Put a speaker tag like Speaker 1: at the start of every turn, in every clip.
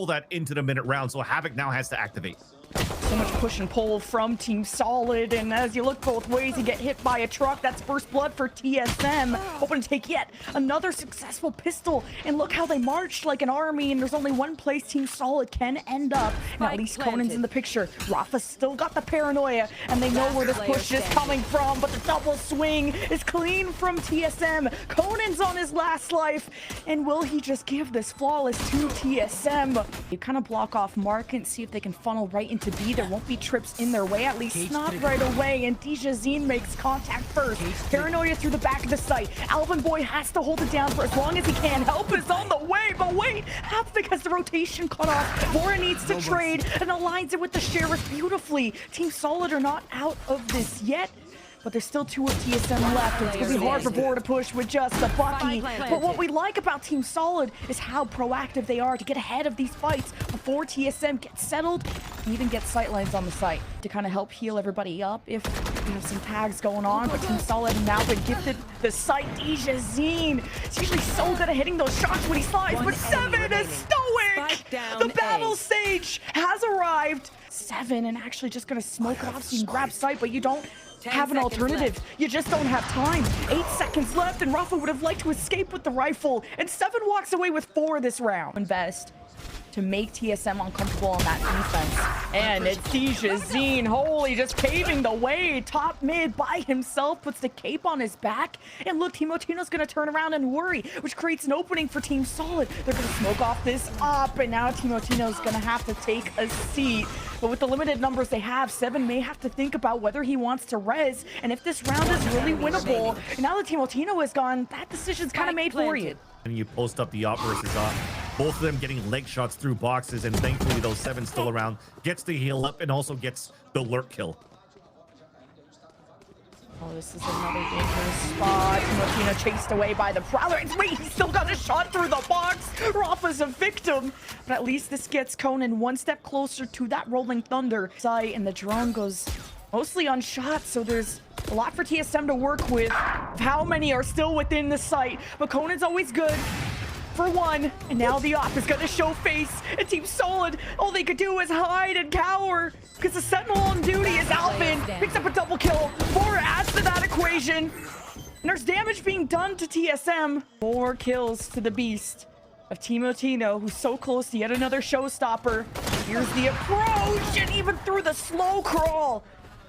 Speaker 1: pull that into the minute round, so Havoc now has to activate.
Speaker 2: So much push and pull from Team Solid, and as you look both ways, you get hit by a truck. That's first blood for TSM, hoping to take yet another successful pistol. And look how they marched like an army, and there's only one place Team Solid can end up. Now at least Conan's in the picture. Rafa's still got the paranoia, and they know where this push is coming from, but the double swing is clean from TSM. Conan's on his last life, and will he just give this flawless to TSM? You kind of block off Mark and see if they can funnel right into B. There won't be trips in their way, at least not right away, and TSM makes contact first. Paranoia through the back of the site. Alvin Boy has to hold it down for as long as he can. Help is on the way, but wait, Havoc has the rotation cut off. Vora needs to trade and aligns it with the Sheriff beautifully. Team Solid are not out of this yet, but there's still 2 of TSM left. It's going to be hard for Vora to push with just a Bucky. But what we like about Team Solid is how proactive they are to get ahead of these fights before TSM gets settled, and even get sightlines on the site to kind of help heal everybody up if we have some tags going on. But Team Solid now been gifted the site. TSM is usually so good at hitting those shots when he slides, but Seven is stoic. The battle stage has arrived. Seven and actually just going to smoke off so you can grab site, but you don't have an alternative. You just don't have time. 8 seconds left, and Rafa would have liked to escape with the rifle, and Seven walks away with 4 this round. Invest to make TSM uncomfortable on that defense. And it's TSM, holy, just paving the way. Top mid by himself, puts the cape on his back. And look, Timotino's gonna turn around and worry, which creates an opening for Team Solid. They're gonna smoke off this up, and now Timotino's gonna have to take a seat. But with the limited numbers they have, Seven may have to think about whether he wants to res, and if this round is really winnable. And now that Timotino is gone, that decision's kind of made for you.
Speaker 1: And you post up the op versus op. Both of them getting leg shots through boxes, and thankfully those Seven still around. Gets the heal up and also gets the lurk kill.
Speaker 2: Oh, this is another dangerous spot. Timotino chased away by the Prowler. And wait, he still got a shot through the box. Rafa's a victim. But at least this gets Conan one step closer to that Rolling Thunder site, and the drone goes mostly unshot, so there's a lot for TSM to work with. How many are still within the site? But Conan's always good for one, and now the op is gonna show face, and Team Solid, all they could do is hide and cower because the Sentinel on duty is Alvin. Picks up a double kill. Vora adds to that equation, and there's damage being done to TSM. 4 kills to the beast of Timotino, who's so close to yet another showstopper. Here's the approach, and even through the slow crawl,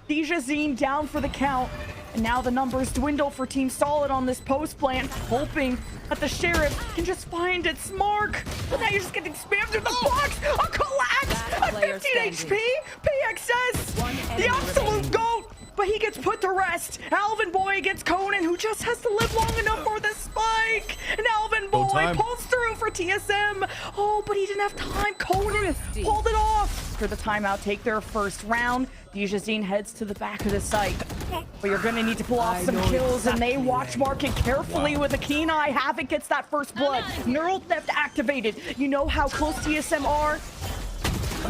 Speaker 2: TSM down for the count. And now the numbers dwindle for Team Solid on this post plant, hoping that the Sheriff can just find its mark. But now you're just getting spammed through the box. A collapse at 15 HP. PXS, the absolute GOAT. But he gets put to rest. Alvin Boy gets Conan, who just has to live long enough for the spike. And Alvin Boy pulls through for TSM. Oh, but he didn't have time. Conan pulled it off. For the timeout, take their first round. TSM heads to the back of the site. But you're going to need to pull off some kills, and they watch market carefully with a keen eye. Havoc gets that first blood. Neural theft activated. You know how close TSM are.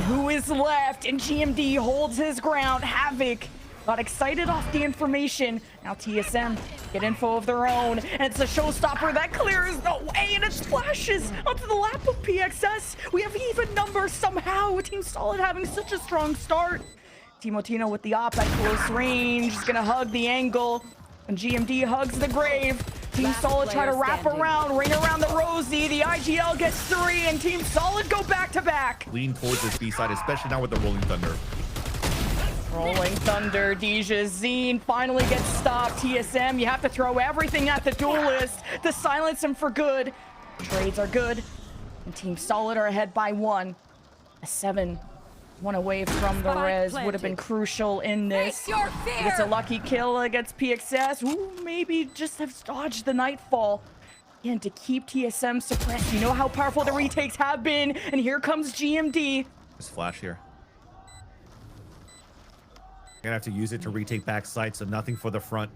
Speaker 2: Who is left? And GMD holds his ground. Havoc got excited off the information. Now TSM get info of their own, and it's a showstopper that clears the way, and it splashes onto the lap of PXS. We have even numbers somehow, with Team Solid having such a strong start. Timotino with the op at close range. He's gonna hug the angle, and GMD hugs the grave. Team Solid try to wrap around, ring around the Rosie. The IGL gets 3, and Team Solid go back to back.
Speaker 1: Lean towards this B side, especially now with the Rolling Thunder.
Speaker 2: Rolling Thunder, TSM finally gets stopped. TSM, you have to throw everything at the duelist to silence him for good. Trades are good, and Team Solid are ahead by 1. A 7. 1 away from the res would have been crucial in this. It's a lucky kill against PXS, who maybe just have dodged the Nightfall. And to keep TSM suppressed, you know how powerful the retakes have been. And here comes GMD.
Speaker 1: This flash here. Gonna have to use it to retake back sight, so nothing for the front.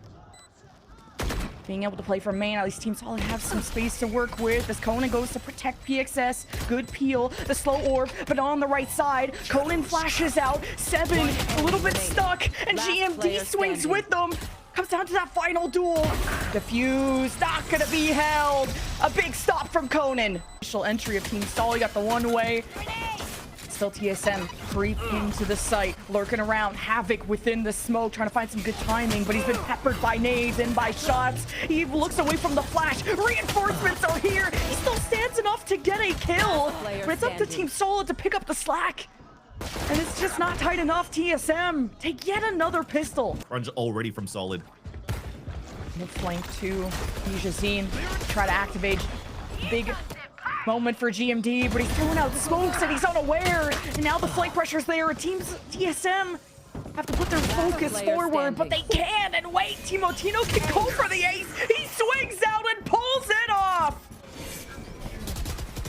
Speaker 2: Being able to play from main, at least Team Solid have some space to work with. As Conan goes to protect PXS. Good peel, the slow orb, but on the right side, Conan flashes out. 7, a little bit stuck, and GMD swings with them. Comes down to that final duel. Defuse, not gonna be held. A big stop from Conan. Initial entry of Team Solid got the one way. Still TSM creeping to the site, lurking around. Havoc within the smoke, trying to find some good timing, but he's been peppered by nades and by shots. He looks away from the flash. Reinforcements are here. He still stands enough to get a kill, but it's up to Team Solid to pick up the slack. And it's just not tight enough. TSM take yet another pistol.
Speaker 1: Crunch already from Solid.
Speaker 2: Mid flank to Dijazine. Try to activate. Big moment for GMD, but he's throwing out smokes and he's unaware. And now the flank pressure's there. Teams TSM have to put their focus forward, but they can. And wait, Timotino can go for the ace. He swings out and pulls it off.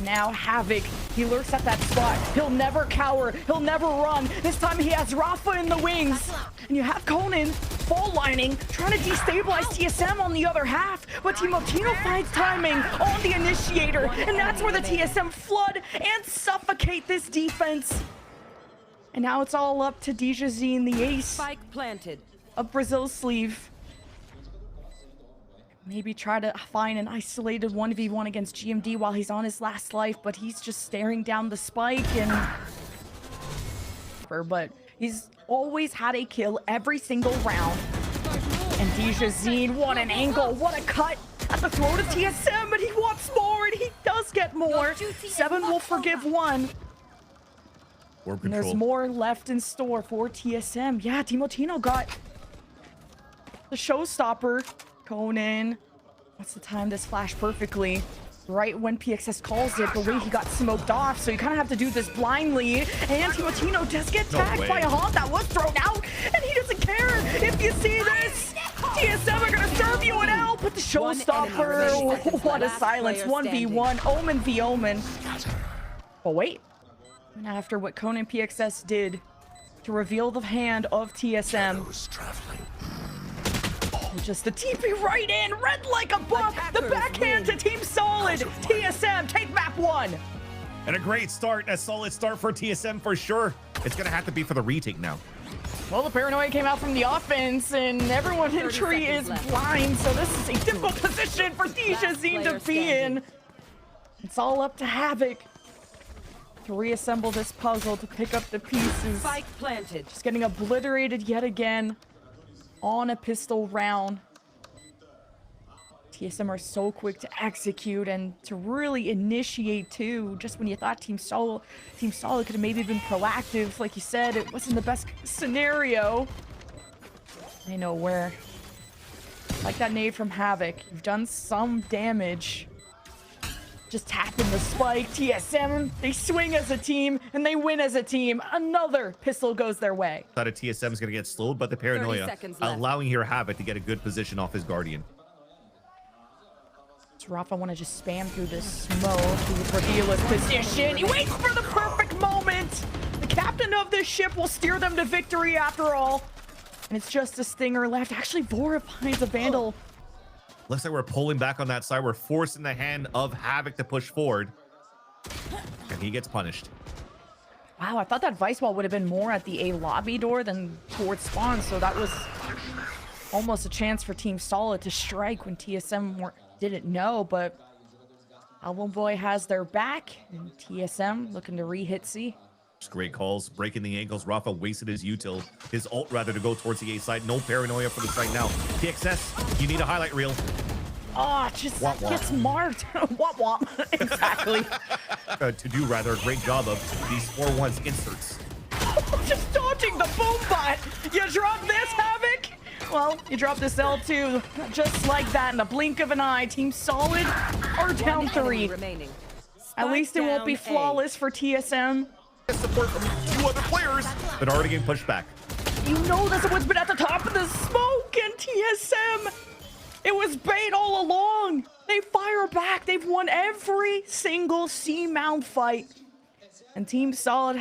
Speaker 2: Now Havoc, he lurks at that spot. He'll never cower, he'll never run. This time he has Rafa in the wings. And you have Conan fall lining, trying to destabilize TSM on the other half. But Timotino finds timing on the initiator. And that's where the TSM flood and suffocate this defense. And now it's all up to Dijazine, the ace.
Speaker 3: Spike planted.
Speaker 2: Of Brazil's sleeve. Maybe try to find an isolated 1v1 against GMD while he's on his last life, but he's just staring down the spike and... But he's always had a kill every single round. And Dijazine, what an angle, what a cut at the throat of TSM, but he wants more, and he does get more. 7 will forgive 1. And there's more left in store for TSM. Yeah, Timotino got the showstopper. Conan wants to time this flash perfectly. Right when PXS calls it, the way he got smoked off, so you kind of have to do this blindly. And Timotino does get tagged by a haunt that was thrown out, and he doesn't care. If you see this, TSM are gonna serve you an L, but the showstopper, what a silence. 1v1, Omen v Omen. But wait, and after what Conan PXS did to reveal the hand of TSM, just the TP right in, red like a buck, the backhand to Team Solid. TSM, take map 1.
Speaker 1: And a great start, a solid start for TSM for sure. It's gonna have to be for the retake now.
Speaker 2: Well, the paranoia came out from the offense, and everyone in tree is blind, so this is a difficult position for Dijazine to be in. It's all up to Havoc to reassemble this puzzle, to pick up the pieces.
Speaker 3: Spike planted.
Speaker 2: Just getting obliterated yet again on a pistol round. TSM are so quick to execute and to really initiate too. Just when you thought Team Solid could have maybe been proactive, like you said, it wasn't the best scenario. I know where. Like that nade from Havoc, you've done some damage. Just tapping the spike. TSM, they swing as a team and they win as a team. Another pistol goes their way.
Speaker 1: Thought a TSM is going to get slowed, but the paranoia allowing here Havoc to get a good position off his Guardian.
Speaker 2: So Rafa want to just spam through this smoke. He would reveal his position. He waits for the perfect moment. The captain of this ship will steer them to victory after all. And it's just a stinger left. Actually, Vora finds a Vandal.
Speaker 1: Looks like we're pulling back on that side. We're forcing the hand of Havoc to push forward. And he gets punished.
Speaker 2: Wow, I thought that Vice Wall would have been more at the A lobby door than towards spawn. So that was almost a chance for Team Solid to strike when TSM didn't know. But Album Boy has their back. And TSM looking to re-hit C.
Speaker 1: Just great calls, breaking the ankles. Rafa wasted his util, his ult rather, to go towards the A side. No paranoia for the site now. TXS, you need a highlight reel.
Speaker 2: Oh, just gets marked. Womp womp. Exactly.
Speaker 1: To do rather a great job of these 4-1s inserts.
Speaker 2: Just dodging the boom bot. You drop this, Havoc? Well, you drop this L2 just like that in the blink of an eye. Team Solid are down 3. At least it won't be flawless for TSM.
Speaker 1: Support from 2 other players, but already getting pushed back.
Speaker 2: You know that's what's been at the top of the smoke, and TSM, it was bait all along. They fire back. They've won every single C-mount fight. And Team Solid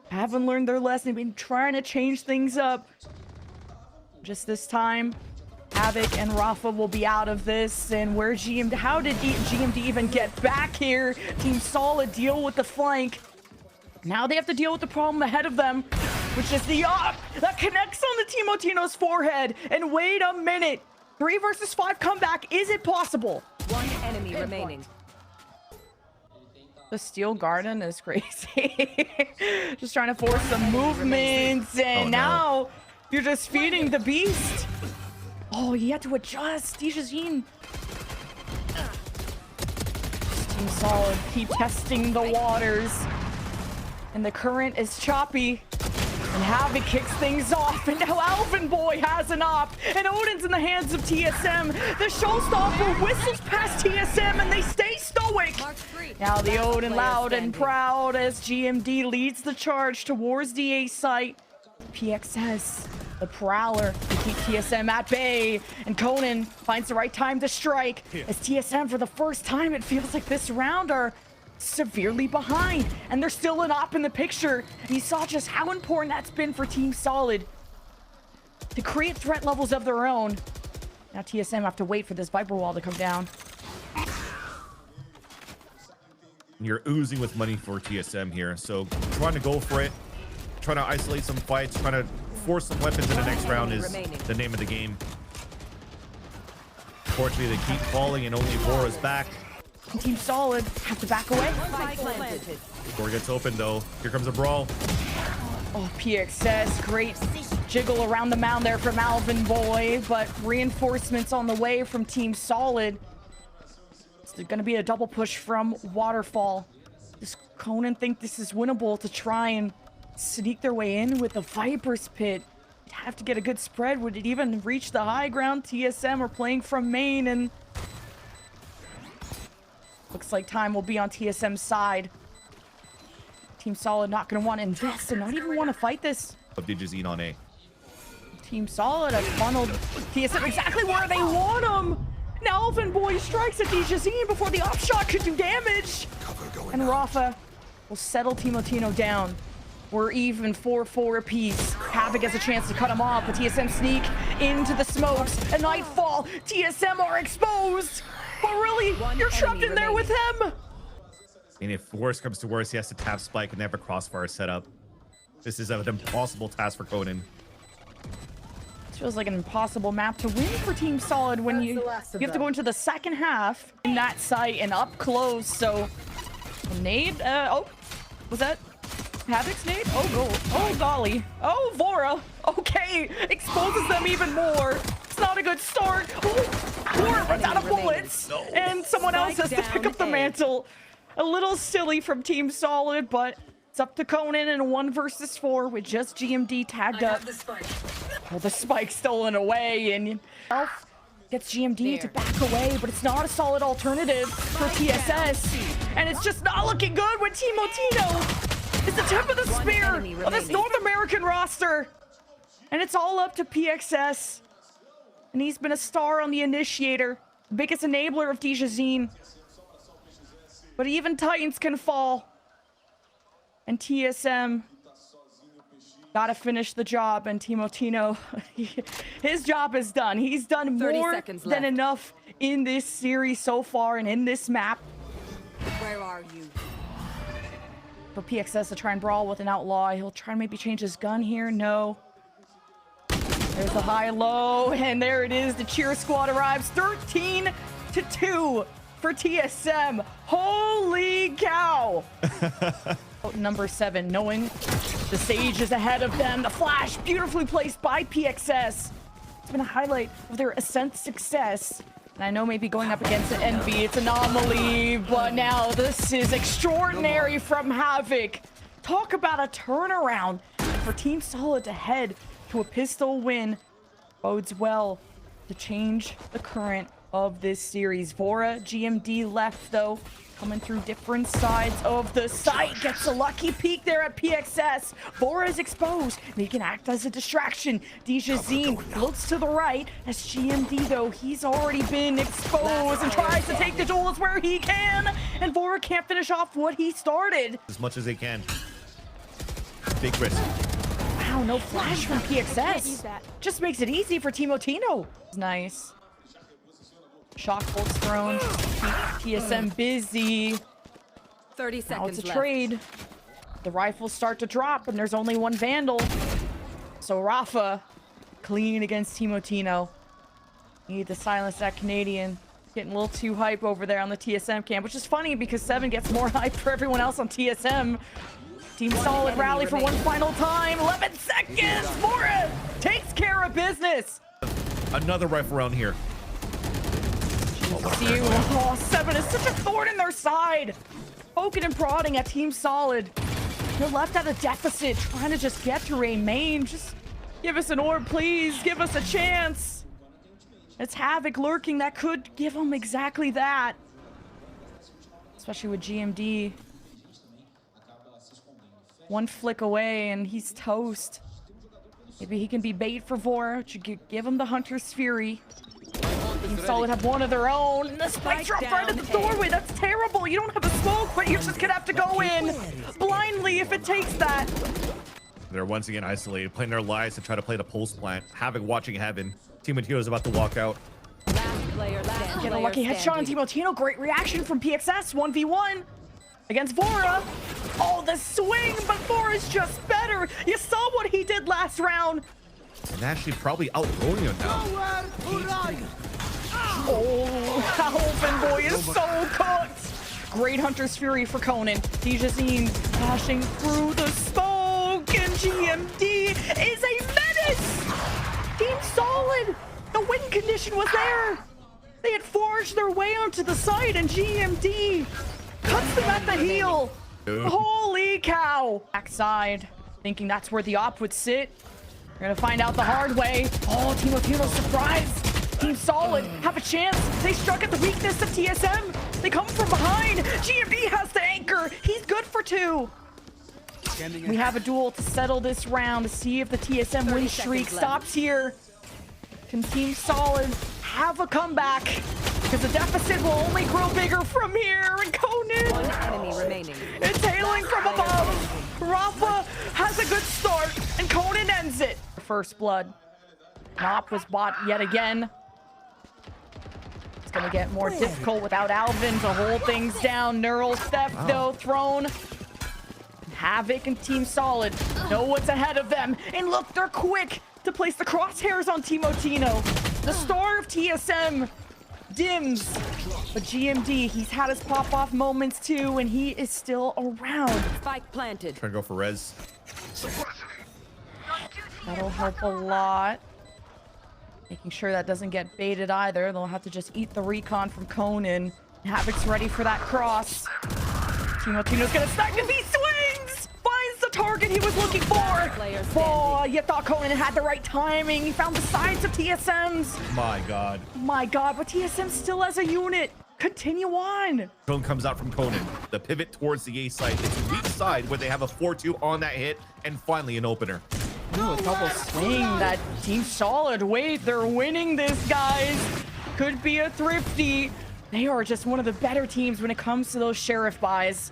Speaker 2: haven't learned their lesson. They've been trying to change things up. Just this time, Havoc and Rafa will be out of this. And where how did GMD even get back here? Team Solid deal with the flank. Now they have to deal with the problem ahead of them. which is the up that connects on the Timotino's forehead. And wait a minute. 3 versus 5 comeback. Is it possible?
Speaker 3: One enemy remaining.
Speaker 2: The Steel Garden is crazy. Just trying to force some movements. And now you're just feeding the beast. Oh, you had to adjust. Dijazine. Team Solid. Keep testing the waters. And the current is choppy. And Havoc kicks things off, and now Alvin Boy has an op, and Odin's in the hands of TSM. The showstopper whistles past TSM, and they stay stoic. Now the Odin loud and proud as GMD leads the charge towards the A site. PXS, the Prowler, to keep TSM at bay, and Conan finds the right time to strike. As TSM, for the first time, it feels like this round, are severely behind, and there's still an op in the picture. And you saw just how important that's been for Team Solid to create threat levels of their own. Now TSM have to wait for this Viper wall to come down.
Speaker 1: You're oozing with money for TSM here, so trying to go for it, trying to isolate some fights, trying to force some weapons in the next round is the name of the game. Fortunately, they keep falling, and only Vora's back.
Speaker 2: And Team Solid have to back away.
Speaker 1: Door gets open though. Here comes a brawl.
Speaker 2: Oh, PXS, great jiggle around the mound there from Alvin Boy, but reinforcements on the way from Team Solid. It's going to be a double push from Waterfall. Does Conan think this is winnable to try and sneak their way in with the Viper's Pit? You'd have to get a good spread. Would it even reach the high ground? TSM are playing from main, and looks like time will be on TSM's side. Team Solid not going to want to invest and not even want to fight this.
Speaker 1: Of Dijazine on A.
Speaker 2: Team Solid has funneled TSM exactly where they want him. Now Alvin Boy strikes at Dijazine before the op shot could do damage. And Rafa will settle Timotino down. We're even 4-4 apiece. Havoc has a chance to cut him off, but TSM sneak into the smokes. A nightfall. TSM are exposed. But really, you're trapped in there with him.
Speaker 1: And if worse comes to worse, he has to tap Spike and they have a crossfire set up. This is an impossible task for Conan.
Speaker 2: It feels like an impossible map to win for Team Solid when you have to go into the second half in that site and up close. So, nade. Oh, was that Havoc's nade? Oh, goal. Oh, golly. Oh, Vora. Okay, exposes them even more. It's not a good start. Oh, Vora runs out of bullets, and someone else has to pick up the mantle. A little silly from Team Solid, but it's up to Conan in a 1 versus 4 with just GMD tagged up. Well, the spike stolen away, and Elf gets GMD to back away, but it's not a solid alternative for TSS. And it's just not looking good when Timotino is the tip of the spear of this North American roster. And it's all up to PXS. And he's been a star on the initiator, the biggest enabler of Dijazine. But even Titans can fall. And TSM gotta finish the job, and Timotino, his job is done. He's done more than enough in this series so far and in this map.
Speaker 3: Where are you?
Speaker 2: For PXS to try and brawl with an outlaw, he'll try and maybe change his gun here. No. There's the high-low, and there it is. The cheer squad arrives 13-2 for TSM. Holy cow! Number 7, knowing the stage is ahead of them. The flash, beautifully placed by PXS. It's been a highlight of their Ascent success. And I know maybe going up against an Envy, it's anomaly, but now this is extraordinary from Havoc. Talk about a turnaround for Team Solid to head to a pistol win. Bodes well to change the current of this series. Vora, GMD left though, coming through different sides of the site. Gets a lucky peek there at PXS. Vora is exposed, and he can act as a distraction. Dijazine looks to the right as GMD though, he's already been exposed and tries to take the duels where he can. And Vora can't finish off what he started.
Speaker 1: As much as they can. Big risk.
Speaker 2: Wow, no flash from PXS. Just makes it easy for Timotino. Nice. Shock bolts thrown. TSM busy.
Speaker 3: 30 seconds
Speaker 2: Now it's a
Speaker 3: left.
Speaker 2: trade. The rifles start to drop, and there's only one Vandal. So Rafa, clean against Timotino. Need to silence that Canadian. Getting a little too hype over there on the TSM camp, which is funny because 7 gets more hype for everyone else on TSM. Team Solid rally for one final time. 11 seconds. Mora takes care of business.
Speaker 1: Another rifle round here.
Speaker 2: See, oh, 7 is such a thorn in their side. Poking and prodding at Team Solid. They're left at a deficit, trying to just get to A main. Just give us an orb, please. Give us a chance. It's Havoc lurking that could give them exactly that. Especially with GMD. One flick away and he's toast. Maybe he can be bait for Vora. Give him the Hunter's Fury. Team Solid have one of their own. And the spike drop right at the doorway. That's terrible. You don't have a smoke, but you're just gonna have to go in blindly if it takes that.
Speaker 1: They're once again isolated, playing their lives to try to play the pulse plant. Havoc watching heaven. Timotino is about to walk out.
Speaker 2: Get a lucky headshot on Timotino. Great reaction from PXS. 1v1 against Vora. Oh, the swing, but Vora's just better. You saw what he did last round.
Speaker 1: And actually probably outrolling him now.
Speaker 2: Oh, Alvin boy is so cooked. Great Hunter's Fury for Conan. Dijazine dashing through the smoke, and GMD is a menace. Team Solid. The win condition was there. They had forged their way onto the site, and GMD cuts them at the heel. Holy cow. Backside, thinking that's where the op would sit. We're gonna find out the hard way. Oh, Timotino surprised. Team Solid have a chance. They struck at the weakness of TSM. They come from behind. GMD has the anchor. He's good for 2. We have a duel to settle this round to see if the TSM win streak stops here. Can Team Solid have a comeback? Because the deficit will only grow bigger from here. And Conan,
Speaker 3: One enemy remaining.
Speaker 2: it's hailing from above. Rafa has a good start, and Conan ends it. First blood. Mop was bought yet again. It's gonna get more difficult without Alvin to hold things down. Neural theft though thrown. Havoc and Team Solid know what's ahead of them. And look, they're quick to place the crosshairs on Timotino. The star of TSM dims. But GMD, he's had his pop-off moments too, and he is still around.
Speaker 3: Spike planted.
Speaker 1: Trying to go for res.
Speaker 2: That'll help a lot. Making sure that doesn't get baited either. They'll have to just eat the recon from Conan. Havoc's ready for that cross. Timotino's gonna stack if he swings! Finds the target he was looking for! Oh, you thought Conan had the right timing. He found the sides of TSM's.
Speaker 1: My God.
Speaker 2: My God, but TSM still as a unit. Continue on.
Speaker 1: Drone comes out from Conan. The pivot towards the A site. It's weak side where they have a 4-2 on that hit, and finally an opener.
Speaker 2: Ooh, a double swing. That Team Solid. Wait, they're winning this, guys. Could be a thrifty. They are just one of the better teams when it comes to those sheriff buys.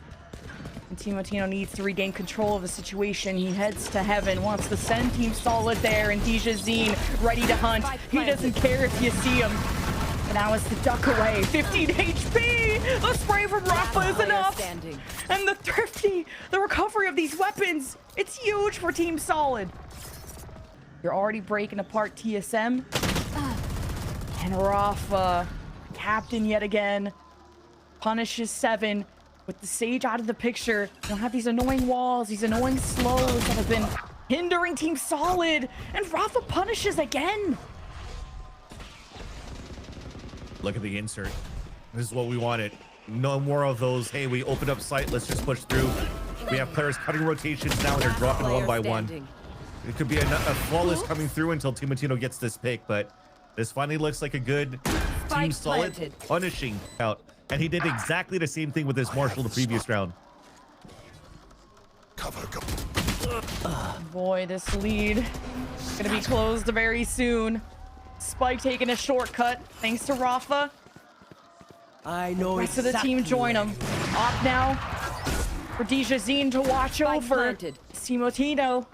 Speaker 2: And Timotino needs to regain control of the situation. He heads to heaven, wants to send Team Solid there, and Dijazine ready to hunt. He doesn't care if you see him. And now it's the duck away. 15 HP. The spray from Rafa is enough. And the thrifty, the recovery of these weapons, it's huge for Team Solid. You're already breaking apart TSM. And Rafa, captain yet again, punishes 7 with the Sage out of the picture. You don't have these annoying walls, these annoying slows that have been hindering Team Solid. And Rafa punishes again.
Speaker 1: Look at the insert. This is what we wanted. No more of those, hey, we opened up site, let's just push through. We have players cutting rotations now, and they're dropping one by one. It could be a flawless coming through until Timotino gets this pick, but this finally looks like a good Team Solid punishing out. And he did exactly the same thing with his Marshall the previous round.
Speaker 2: Boy, this lead is gonna be closed very soon. Spike taking a shortcut thanks to Rafa.
Speaker 4: I know
Speaker 2: rest of the team join him. Off now for Dijazine to watch over Timotino.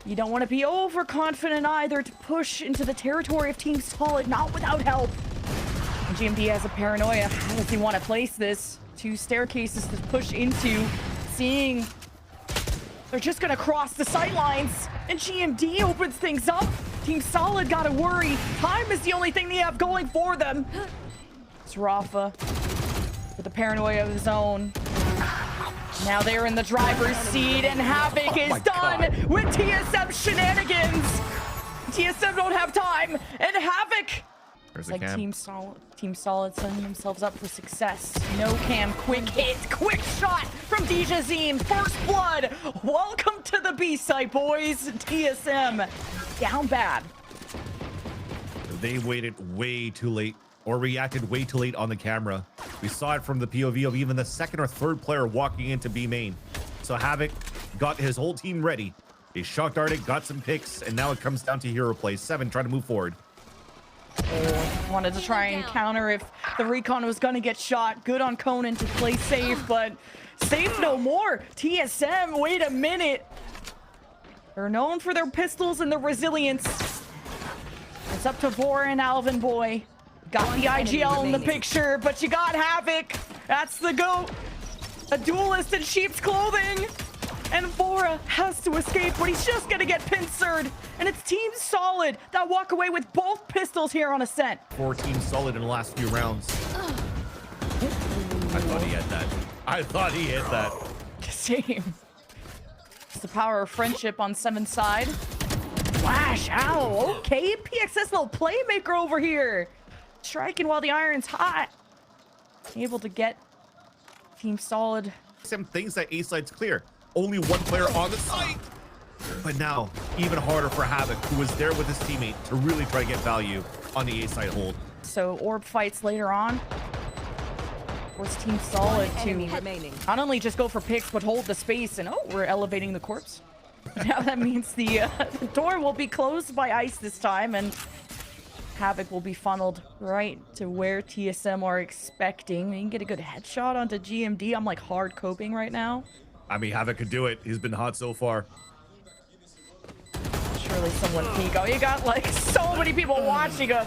Speaker 2: You don't want to be overconfident either to push into the territory of Team Solid, not without help. And GMD has a paranoia. How does he want to place this? 2 staircases to push into. Seeing They're just gonna cross the sight lines, and GMD opens things up. Team Solid gotta worry. Time is the only thing they have going for them. It's Rafa with the paranoia of his own. Now they're in the driver's seat, and Havoc is done with TSM shenanigans. TSM don't have time, and Havoc.
Speaker 1: There's
Speaker 2: It's
Speaker 1: a
Speaker 2: like
Speaker 1: cam.
Speaker 2: Team Solid setting themselves up for success. No cam, quick hit, quick shot from Dijazine. First blood. Welcome to the B site, boys. TSM down bad.
Speaker 1: They waited way too late, or reacted way too late on the camera. We saw it from the POV of even the second or third player walking into B main. So Havoc got his whole team ready. He shock darted, got some picks, and now it comes down to hero play. 7 trying to move forward.
Speaker 2: Wanted to try and counter if the recon was going to get shot. Good on Conan to play safe, but safe no more. TSM, wait a minute. They're known for their pistols and their resilience. It's up to Vora and Alvin Boy. Got the IGL in the picture, but you got Havoc. That's the GOAT. A duelist in sheep's clothing. And Vora has to escape, but he's just gonna get pincered. And it's Team Solid that walk away with both pistols here on Ascent.
Speaker 1: 4 Team Solid in the last few rounds. I thought he had that. I thought he hit that.
Speaker 2: Same. It's the power of friendship on 7's side. Flash, ow, okay. PXS little playmaker over here. Striking while the iron's hot. Able to get Team Solid.
Speaker 1: Some things that A side's clear. Only one player on the site. But now, even harder for Havoc, who was there with his teammate, to really try to get value on the A side hold.
Speaker 2: So orb fights later on. Force Team Solid to not only just go for picks, but hold the space. And oh, we're elevating the corpse. Now that means the door will be closed by ice this time, and Havoc will be funneled right to where TSM are expecting. You can get a good headshot onto GMD. I'm like hard coping right now.
Speaker 1: I mean, Havoc could do it. He's been hot so far.
Speaker 2: Surely someone peek. Oh, you got like so many people watching him.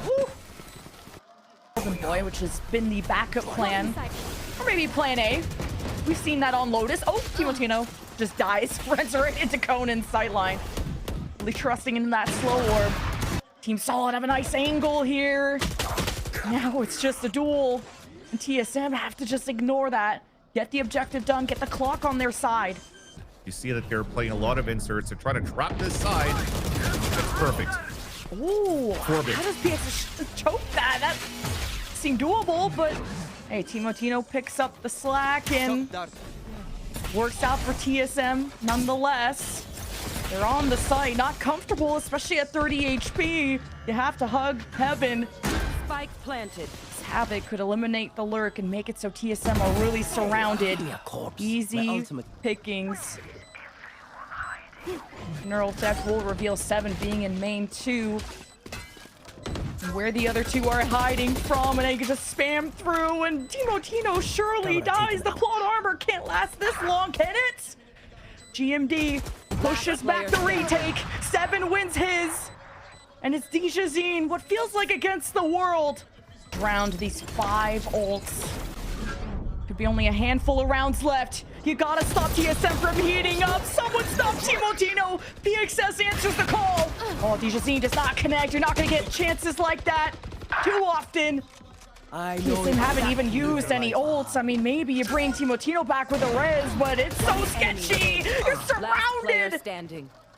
Speaker 2: Boy, which has been the backup plan, or maybe plan A. We've seen that on Lotus. Oh, Timotino just dies, runs right into Conan's sightline. Really trusting in that slow orb. Team Solid have a nice angle here. Now it's just a duel, and TSM have to just ignore that. Get the objective done, get the clock on their side.
Speaker 1: You see that they're playing a lot of inserts. They're trying to trap this side. That's perfect.
Speaker 2: Ooh, how
Speaker 1: Corbett.
Speaker 2: does PX choke that? That seemed doable, but hey, Timotino picks up the slack and works out for TSM nonetheless. They're on the site, not comfortable, especially at 30 HP. You have to hug heaven.
Speaker 3: Spike planted.
Speaker 2: Havoc could eliminate the lurk and make it so TSM are really surrounded. Easy pickings. Neural Tech will reveal 7 being in main 2. Where the other 2 are hiding from, and they can just spam through, and Timotino surely dies. The plot armor can't last this long, can it? GMD pushes back the retake. 7 wins his. And it's Dijazine, what feels like against the world. Drowned these 5 ults. Could be only a handful of rounds left. You gotta stop TSM from heating up. Someone stop Timotino. PXS answers the call. Oh, Dijazine does not connect. You're not gonna get chances like that too often. TSM haven't even used any ults. I mean, maybe you bring Timotino back with a res, but it's so sketchy. You're surrounded.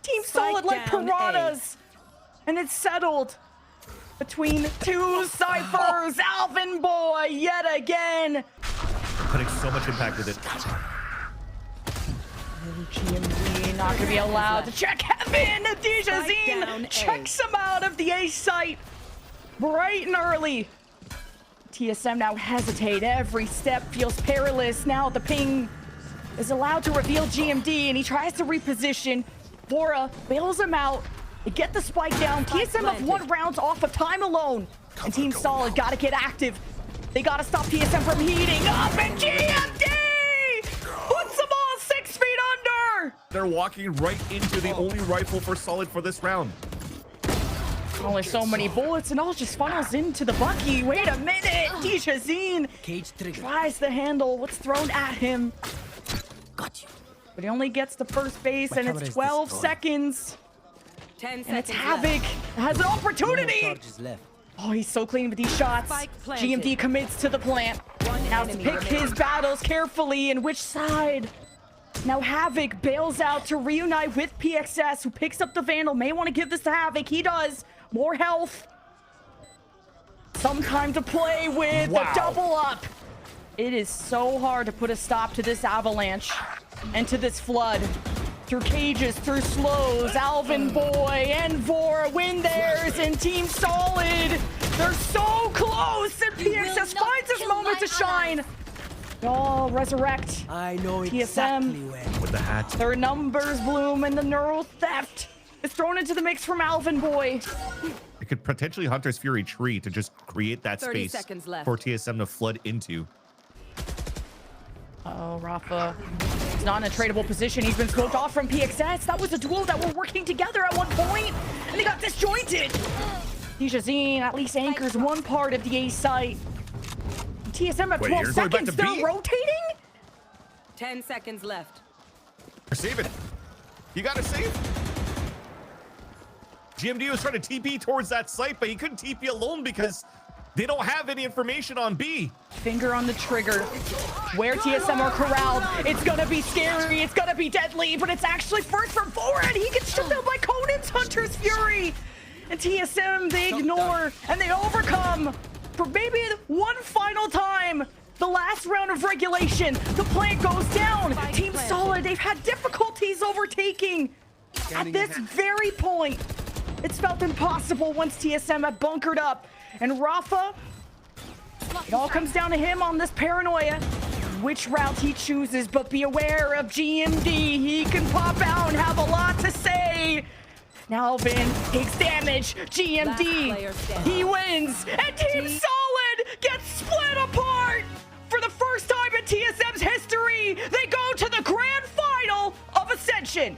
Speaker 2: Team Solid like piranhas. And it's settled between 2 ciphers. Alvin Boy yet again.
Speaker 1: Putting so much impact with it.
Speaker 2: GMD not gonna be allowed to check heaven. Dijazine checks him out of the A site bright and early. TSM now hesitate. Every step feels perilous. Now the ping is allowed to reveal GMD, and he tries to reposition. Vora bails him out. They get the spike down. TSM have 1 round off of time alone. And Team Solid gotta get active. They gotta stop TSM from heating up, and GMD puts them all 6 feet under.
Speaker 1: They're walking right into the only rifle for Solid for this round.
Speaker 2: Only so many bullets, and all just funnels into the Bucky. Wait a minute. Dijazine tries to handle what's thrown at him.
Speaker 4: Got you.
Speaker 2: But he only gets to first base,
Speaker 4: My
Speaker 2: and
Speaker 4: camera
Speaker 2: it's
Speaker 4: is
Speaker 2: 12
Speaker 4: destroyed.
Speaker 2: seconds.
Speaker 3: 10
Speaker 2: And
Speaker 3: seconds
Speaker 2: it's Havoc has an
Speaker 4: No more
Speaker 2: opportunity.
Speaker 4: charges left.
Speaker 2: Oh, he's so clean with these shots.
Speaker 3: Spike planted.
Speaker 2: GMD commits to the plant.
Speaker 3: One
Speaker 2: Now to
Speaker 3: enemy
Speaker 2: pick his
Speaker 3: remaining.
Speaker 2: battles carefully and which side. Now Havoc bails out to reunite with PXS, who picks up the Vandal. May want to give this to Havoc. He does. More health. Some time to play with.
Speaker 1: Wow.
Speaker 2: The double up. It is so hard to put a stop to this avalanche and to this flood. Through cages, through slows, Alvin Boy and Vor win theirs, and Team Solid. They're so close, and PXS finds his moment to shine. Oh, resurrect.
Speaker 4: I know
Speaker 2: TSM.
Speaker 4: exactly when.
Speaker 1: With the hat.
Speaker 2: Their numbers bloom, and the neural theft is thrown into the mix from Alvin Boy.
Speaker 1: It could potentially Hunter's Fury tree to just create that
Speaker 3: 30
Speaker 1: space
Speaker 3: seconds left.
Speaker 1: for TSM to flood into.
Speaker 2: Oh, Rafa is not in a tradable position. He's been smoked off from PXS. That was a duo that were working together at one point, and they got disjointed. Dijazine at least anchors one part of the A site. TSM at
Speaker 1: Wait,
Speaker 2: 12
Speaker 1: you're going back
Speaker 2: seconds.
Speaker 1: to
Speaker 2: They're
Speaker 1: B?
Speaker 2: rotating?
Speaker 3: 10 seconds left.
Speaker 1: Save it. You gotta save. GMD was trying to TP towards that site, but he couldn't TP alone because they don't have any information on B.
Speaker 2: Finger on the trigger. Where TSM are corralled, it's gonna be scary, it's gonna be deadly, but it's actually first for Vor, and he gets stripped out by Conan's Hunter's Fury. And TSM, they ignore, and they overcome for maybe one final time. The last round of regulation, the plant goes down. Team Solid, they've had difficulties overtaking. At this very point, it's felt impossible once TSM have bunkered up. And Rafa, it all comes down to him on this paranoia, which route he chooses, but be aware of GMD. He can pop out and have a lot to say. Now Alvin takes damage.
Speaker 3: Last
Speaker 2: GMD,
Speaker 3: player standing.
Speaker 2: he wins. And Team Solid gets split apart. For the first time in TSM's history, they go to the grand final of Ascension.